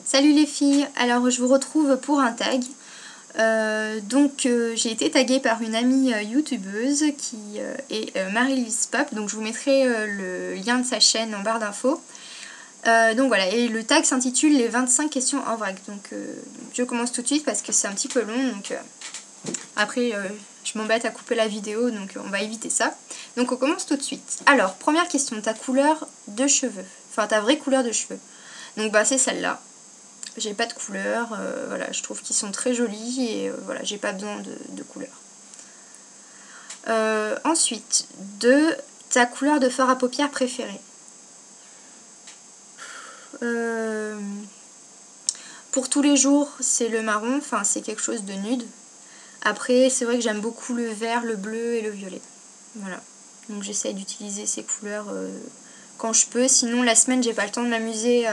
Salut les filles, alors je vous retrouve pour un tag. J'ai été taguée par une amie youtubeuse qui est Marie-Louise Pop, donc je vous mettrai le lien de sa chaîne en barre d'infos. Donc voilà, et le tag s'intitule les 25 questions en vrac. Donc je commence tout de suite parce que c'est un petit peu long, donc après je m'embête à couper la vidéo, donc on va éviter ça. Donc on commence tout de suite. Alors, première question, ta couleur de cheveux, enfin ta vraie couleur de cheveux. Donc bah c'est celle-là. J'ai pas de couleur, voilà, je trouve qu'ils sont très jolis et voilà, j'ai pas besoin de couleur. Ensuite, ta couleur de fard à paupières préférée. Pour tous les jours, c'est le marron, enfin c'est quelque chose de nude. Après, c'est vrai que j'aime beaucoup le vert, le bleu et le violet. Voilà, donc j'essaye d'utiliser ces couleurs quand je peux. Sinon, la semaine, j'ai pas le temps de m'amuser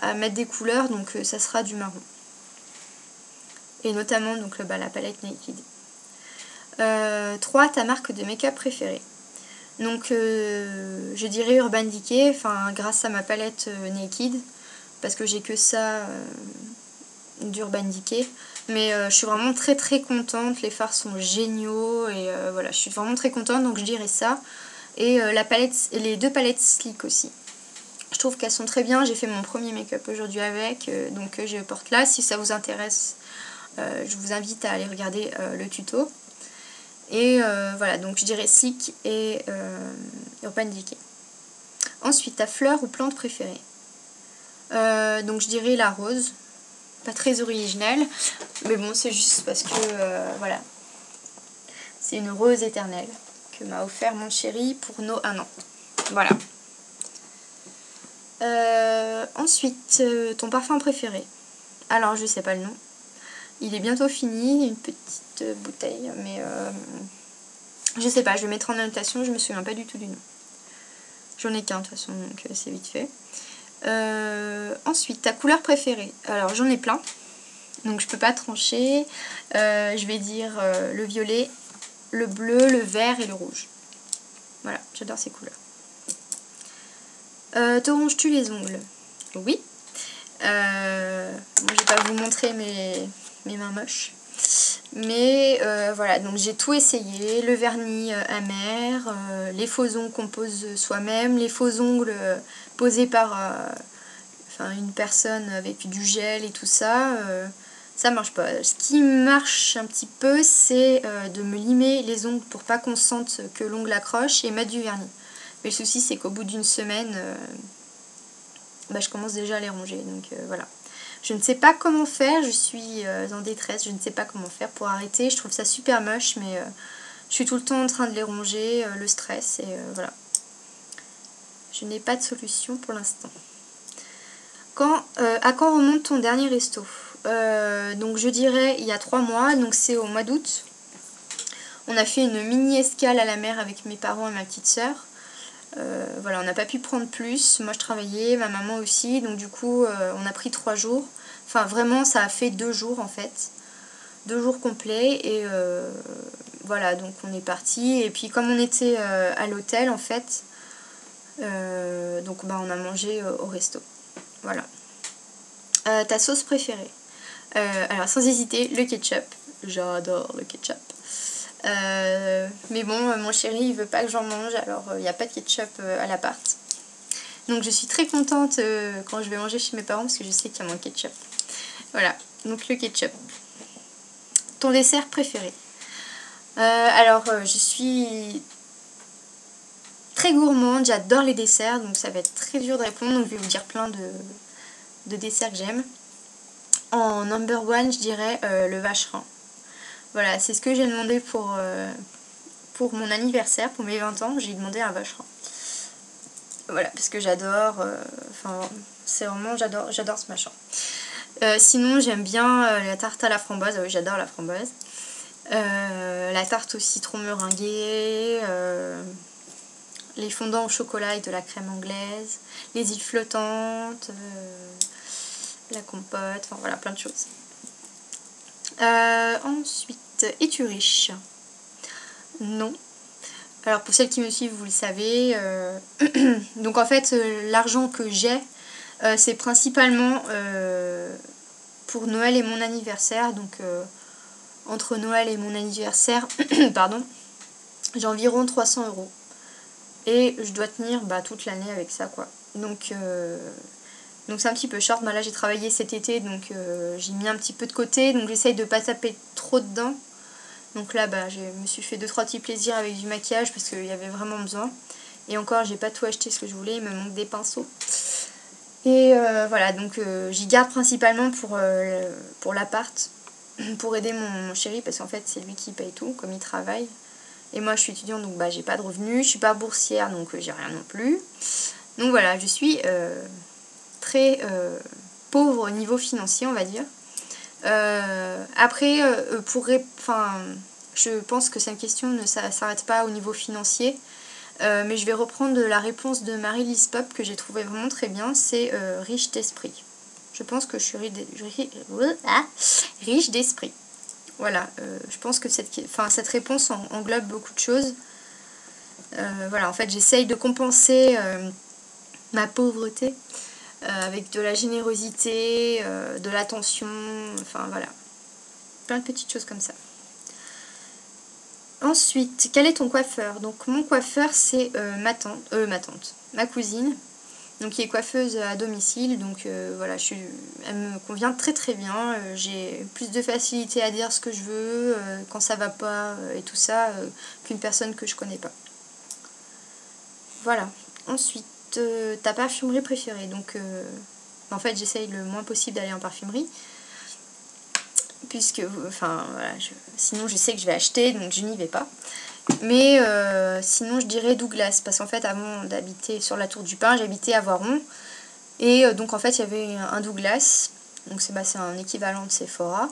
à mettre des couleurs, donc ça sera du marron. Et notamment donc la palette Naked. 3. Ta marque de make-up préférée. Donc je dirais Urban Decay, enfin grâce à ma palette Naked, parce que j'ai que ça d'Urban Decay. Mais je suis vraiment très très contente, les fards sont géniaux et voilà, je suis vraiment très contente, donc je dirais ça. Et les deux palettes Sleek aussi. Je trouve qu'elles sont très bien, j'ai fait mon premier make-up aujourd'hui avec, donc je porte là. Si ça vous intéresse, je vous invite à aller regarder le tuto. Et voilà, donc je dirais Sleek et Urban Decay. Ensuite, ta fleur ou plante préférée. Donc je dirais la rose. Pas très originelle, mais bon, c'est juste parce que voilà, c'est une rose éternelle que m'a offert mon chéri pour nos 1 an. Voilà. Ensuite, ton parfum préféré. Alors, je sais pas le nom. Il est bientôt fini, une petite bouteille, mais je sais pas, je vais mettre en annotation, je me souviens pas du tout du nom. J'en ai qu'un de toute façon, donc c'est vite fait. Ensuite, ta couleur préférée. Alors, j'en ai plein, donc je peux pas trancher. Je vais dire le violet, le bleu, le vert et le rouge. Voilà, j'adore ces couleurs. Te ronges-tu les ongles? Oui. Moi, je vais pas vous montrer mes mains moches. Mais voilà, donc j'ai tout essayé. Le vernis amer, les faux ongles qu'on pose soi-même, les faux ongles posés par une personne avec du gel et tout ça. Ça marche pas. Ce qui marche un petit peu, c'est de me limer les ongles pour pas qu'on sente que l'ongle accroche et mettre du vernis. Mais le souci, c'est qu'au bout d'une semaine, je commence déjà à les ronger. Donc voilà. Je ne sais pas comment faire, je suis en détresse, je ne sais pas comment faire pour arrêter. Je trouve ça super moche, mais je suis tout le temps en train de les ronger, le stress, et voilà. Je n'ai pas de solution pour l'instant. À quand remonte ton dernier resto? Donc je dirais il y a 3 mois, donc c'est au mois d'août. On a fait une mini escale à la mer avec mes parents et ma petite sœur. Voilà, on n'a pas pu prendre plus. Moi je travaillais, ma maman aussi, donc du coup on a pris 3 jours. Enfin vraiment ça a fait 2 jours en fait. 2 jours complets et voilà, donc on est parti. Et puis comme on était à l'hôtel en fait, donc on a mangé au resto. Voilà. Ta sauce préférée. Alors sans hésiter, le ketchup. J'adore le ketchup. Mais bon, mon chéri il veut pas que j'en mange, alors il n'y a pas de ketchup à l'appart. Donc je suis très contente quand je vais manger chez mes parents parce que je sais qu'il y a moins de ketchup. Voilà, donc le ketchup. Ton dessert préféré. Je suis très gourmande, j'adore les desserts, donc ça va être très dur de répondre, donc je vais vous dire plein de desserts que j'aime. En number one, je dirais le vacherin. Voilà, c'est ce que j'ai demandé pour mon anniversaire, pour mes 20 ans, j'ai demandé un vacherin. Voilà, parce que j'adore, c'est vraiment, j'adore ce machin. Sinon, j'aime bien la tarte à la framboise, oui, j'adore la framboise. La tarte au citron meringuée, les fondants au chocolat et de la crème anglaise, les îles flottantes, la compote, enfin voilà, plein de choses. Ensuite, es-tu riche? Non. Alors pour celles qui me suivent, vous le savez. Donc en fait, l'argent que j'ai, C'est principalement pour Noël et mon anniversaire. Donc entre Noël et mon anniversaire, pardon, j'ai environ 300 €. Et je dois tenir toute l'année avec ça, quoi. Donc c'est un petit peu short. Là j'ai travaillé cet été, donc j'ai mis un petit peu de côté. Donc j'essaye de pas taper trop dedans. Donc là je me suis fait 2-3 petits plaisirs avec du maquillage parce qu'il y avait vraiment besoin. Et encore j'ai pas tout acheté ce que je voulais, il me manque des pinceaux. Et voilà, donc j'y garde principalement pour l'appart, pour aider mon chéri, parce qu'en fait c'est lui qui paye tout, comme il travaille. Et moi je suis étudiante, donc j'ai pas de revenus, je suis pas boursière, donc j'ai rien non plus. Donc voilà, je suis très pauvre au niveau financier, on va dire. Après, je pense que cette question ne s'arrête pas au niveau financier. Mais je vais reprendre la réponse de Marie-Lise Pop que j'ai trouvé vraiment très bien, c'est riche d'esprit. Je pense que je suis riche d'esprit. Voilà, je pense que cette réponse englobe beaucoup de choses. Voilà, en fait j'essaye de compenser ma pauvreté avec de la générosité, de l'attention, enfin voilà, plein de petites choses comme ça. Ensuite, quel est ton coiffeur? Donc mon coiffeur c'est ma cousine, donc qui est coiffeuse à domicile, donc voilà, elle me convient très très bien, j'ai plus de facilité à dire ce que je veux quand ça va pas et tout ça qu'une personne que je connais pas. Voilà. Ensuite, ta parfumerie préférée? Donc en fait j'essaye le moins possible d'aller en parfumerie, puisque voilà, sinon je sais que je vais acheter, donc je n'y vais pas. Mais sinon je dirais Douglas, parce qu'en fait avant d'habiter sur la Tour du Pin, j'habitais à Voiron, et donc en fait il y avait un Douglas, donc c'est un équivalent de Sephora,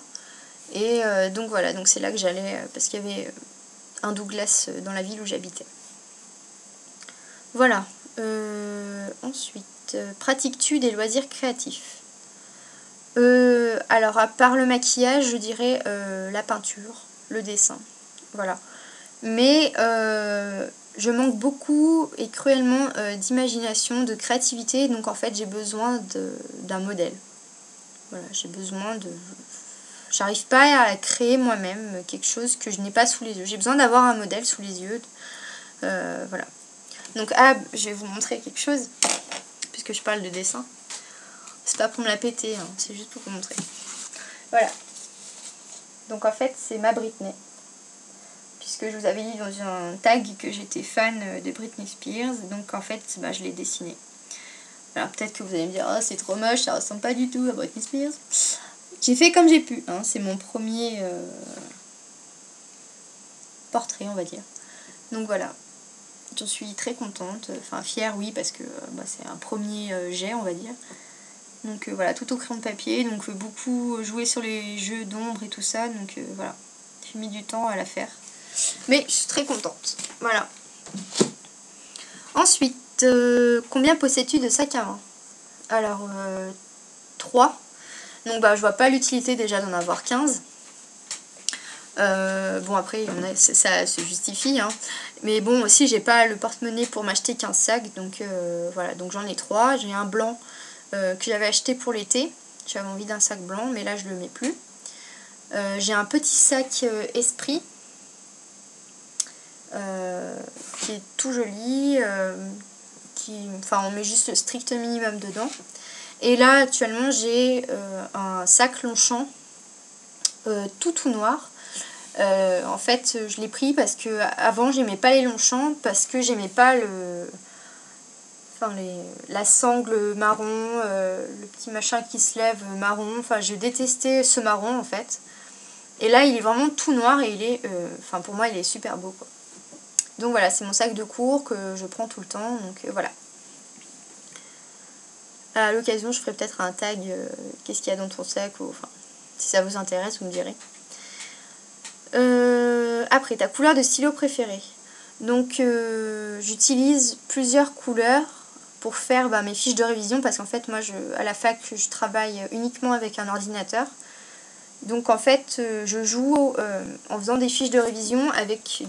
et donc voilà, donc c'est là que j'allais, parce qu'il y avait un Douglas dans la ville où j'habitais. Voilà. Ensuite, pratiques-tu des loisirs créatifs? Alors à part le maquillage, je dirais la peinture, le dessin, voilà. Mais je manque beaucoup et cruellement d'imagination, de créativité, donc en fait j'ai besoin d'un modèle. Voilà, j'arrive pas à créer moi-même quelque chose que je n'ai pas sous les yeux. J'ai besoin d'avoir un modèle sous les yeux. Voilà. Donc je vais vous montrer quelque chose, puisque je parle de dessin. C'est pas pour me la péter, hein, c'est juste pour vous montrer. Voilà. Donc en fait c'est ma Britney. Puisque je vous avais dit dans un tag que j'étais fan de Britney Spears. Donc en fait je l'ai dessinée. Alors peut-être que vous allez me dire, oh c'est trop moche, ça ressemble pas du tout à Britney Spears. J'ai fait comme j'ai pu, hein, c'est mon premier portrait on va dire. Donc voilà. J'en suis très contente, enfin fière oui, parce que c'est un premier jet on va dire. Donc voilà, tout au crayon de papier, donc beaucoup jouer sur les jeux d'ombre et tout ça, donc voilà, j'ai mis du temps à la faire. Mais je suis très contente, voilà. Ensuite, combien possèdes-tu de sacs à main? Alors, 3. Donc je vois pas l'utilité déjà d'en avoir 15. Bon après ça se justifie hein. Mais bon aussi j'ai pas le porte-monnaie pour m'acheter 15 sacs, donc voilà, donc j'en ai 3. J'ai un blanc que j'avais acheté pour l'été, j'avais envie d'un sac blanc mais là je le mets plus. J'ai un petit sac Esprit qui est tout joli, on met juste le strict minimum dedans. Et là actuellement j'ai un sac Longchamp tout noir. En fait je l'ai pris parce que avant j'aimais pas les Longchamp, parce que j'aimais pas la sangle marron, le petit machin qui se lève marron, je détestais ce marron en fait. Et là il est vraiment tout noir et il est, pour moi il est super beau quoi. Donc voilà, c'est mon sac de cours que je prends tout le temps, donc voilà. À l'occasion je ferai peut-être un tag, qu'est-ce qu'il y a dans ton sac, ou si ça vous intéresse vous me direz. Après, ta couleur de stylo préférée. Donc j'utilise plusieurs couleurs pour faire mes fiches de révision, parce qu'en fait moi à la fac je travaille uniquement avec un ordinateur. Donc en fait je joue en faisant des fiches de révision avec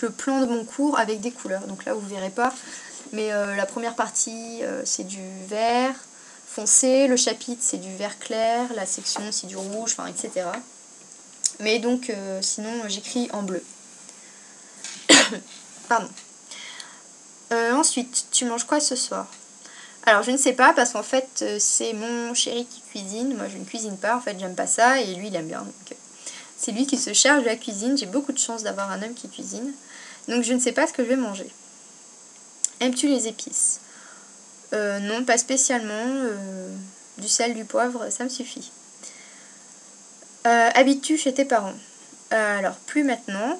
le plan de mon cours avec des couleurs. Donc là vous verrez pas, Mais la première partie, c'est du vert foncé, le chapitre, c'est du vert clair, la section, c'est du rouge, enfin, etc. Mais donc, sinon, j'écris en bleu. Pardon. Ensuite, tu manges quoi ce soir? Alors, je ne sais pas, parce qu'en fait, c'est mon chéri qui cuisine. Moi, je ne cuisine pas, en fait, j'aime pas ça, et lui, il aime bien. Donc, c'est lui qui se charge de la cuisine. J'ai beaucoup de chance d'avoir un homme qui cuisine. Donc, je ne sais pas ce que je vais manger. Aimes-tu les épices? Non, pas spécialement. Du sel, du poivre, ça me suffit. Habites-tu chez tes parents? Alors, plus maintenant.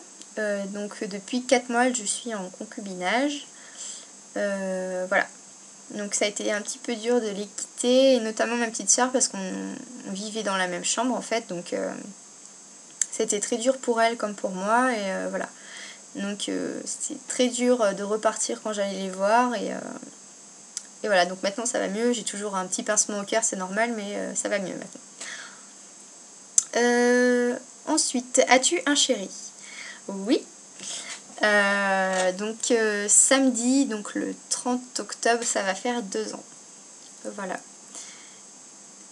Donc, depuis 4 mois, je suis en concubinage. Voilà. Donc, ça a été un petit peu dur de les quitter, et notamment ma petite soeur, parce qu'on vivait dans la même chambre, en fait. Donc, c'était très dur pour elle comme pour moi, et voilà. Donc, c'était très dur de repartir quand j'allais les voir, et voilà. Donc, maintenant, ça va mieux. J'ai toujours un petit pincement au cœur, c'est normal, mais ça va mieux maintenant. Ensuite, as-tu un chéri? Oui. Donc samedi, donc le 30 octobre, ça va faire 2 ans. Voilà.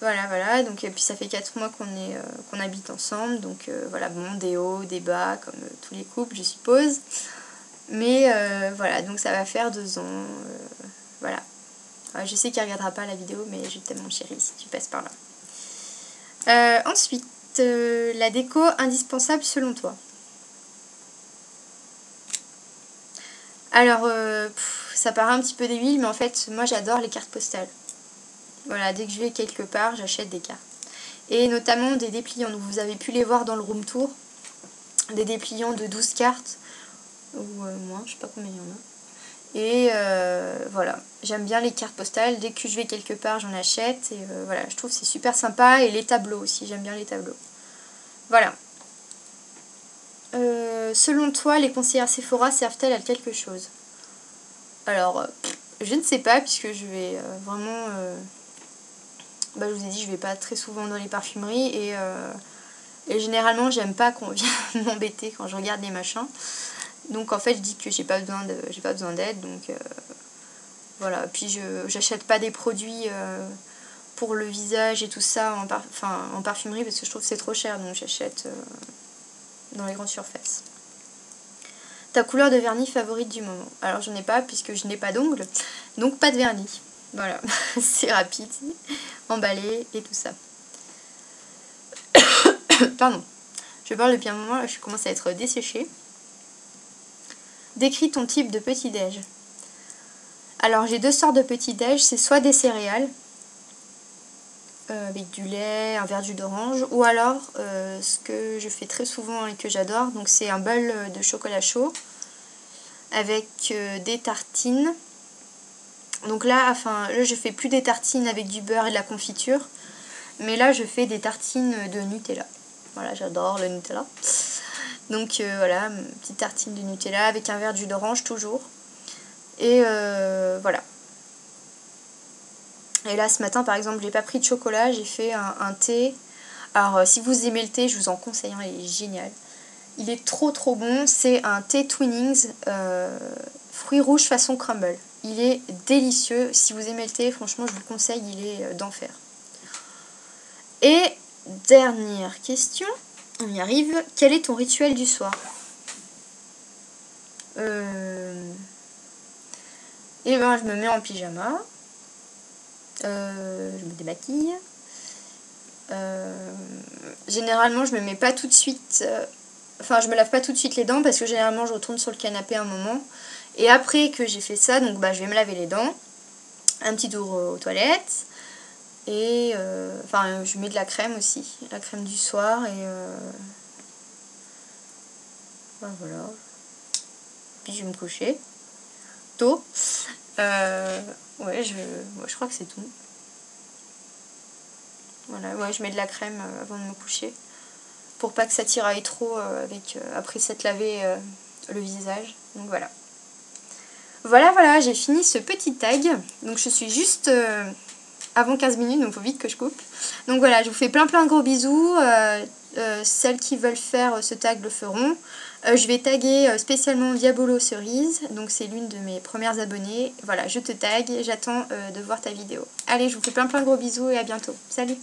Voilà. Donc, et puis ça fait 4 mois qu'on habite ensemble. Donc voilà, bon, des hauts, des bas, comme tous les couples, je suppose. Mais voilà, donc ça va faire 2 ans. Voilà. Je sais qu'il ne regardera pas la vidéo, mais je t'aime mon chéri si tu passes par là. Ensuite, la déco indispensable selon toi? Alors, ça paraît un petit peu débile, mais en fait, moi j'adore les cartes postales. Voilà, dès que je vais quelque part, j'achète des cartes. Et notamment des dépliants. Donc, vous avez pu les voir dans le room tour. Des dépliants de 12 cartes. Ou moins, je sais pas combien il y en a. Et voilà, j'aime bien les cartes postales. Dès que je vais quelque part, j'en achète. Et voilà, je trouve que c'est super sympa. Et les tableaux aussi, j'aime bien les tableaux. Voilà. Selon toi, les conseillères Sephora servent-elles à quelque chose? Alors, je ne sais pas, puisque je vais vraiment... je vous ai dit, je vais pas très souvent dans les parfumeries. Et généralement, j'aime pas qu'on vienne m'embêter quand je regarde les machins. Donc, en fait, je dis que j'ai pas besoin d'aide. Donc, voilà. Puis, j'achète pas des produits pour le visage et tout ça en parfumerie, parce que je trouve que c'est trop cher. Donc, j'achète dans les grandes surfaces. Ta couleur de vernis favorite du moment? Alors, j'en ai pas, puisque je n'ai pas d'ongles. Donc, pas de vernis. Voilà. C'est rapide. Emballé et tout ça. Pardon. Je parle depuis un moment, là, je commence à être desséchée. Décris ton type de petit-déj. Alors, j'ai 2 sortes de petit-déj. C'est soit des céréales, avec du lait, un verre de jus d'orange, ou alors, ce que je fais très souvent et que j'adore, donc c'est un bol de chocolat chaud, avec des tartines. Donc là, je fais plus des tartines avec du beurre et de la confiture, mais là, je fais des tartines de Nutella. Voilà, j'adore le Nutella. Donc voilà, une petite tartine de Nutella avec un verre de jus d'orange toujours. Et voilà. Et là, ce matin, par exemple, j'ai pas pris de chocolat, j'ai fait un thé. Alors, si vous aimez le thé, je vous en conseille un, il est génial. Il est trop bon, c'est un thé Twinings, fruits rouges façon crumble. Il est délicieux, si vous aimez le thé, franchement, je vous le conseille, il est d'enfer. Et dernière question, on y arrive. Quel est ton rituel du soir? Et ben, je me mets en pyjama. Je me démaquille. Généralement, je me mets pas tout de suite... je me lave pas tout de suite les dents, parce que généralement, je retourne sur le canapé un moment. Et après que j'ai fait ça, donc je vais me laver les dents. Un petit tour aux toilettes. Et je mets de la crème aussi. La crème du soir. Et voilà. Puis je vais me coucher tôt. Je crois que c'est tout. Voilà, ouais, je mets de la crème avant de me coucher. Pour pas que ça tiraille trop après s'être lavé le visage. Donc voilà. Voilà, j'ai fini ce petit tag. Donc je suis juste avant 15 minutes, donc il faut vite que je coupe. Donc voilà, je vous fais plein de gros bisous. Celles qui veulent faire ce tag le feront. Je vais taguer spécialement Diabolo Cerise, donc c'est l'une de mes premières abonnées. Voilà, je te tag, j'attends de voir ta vidéo. Allez, je vous fais plein de gros bisous et à bientôt. Salut!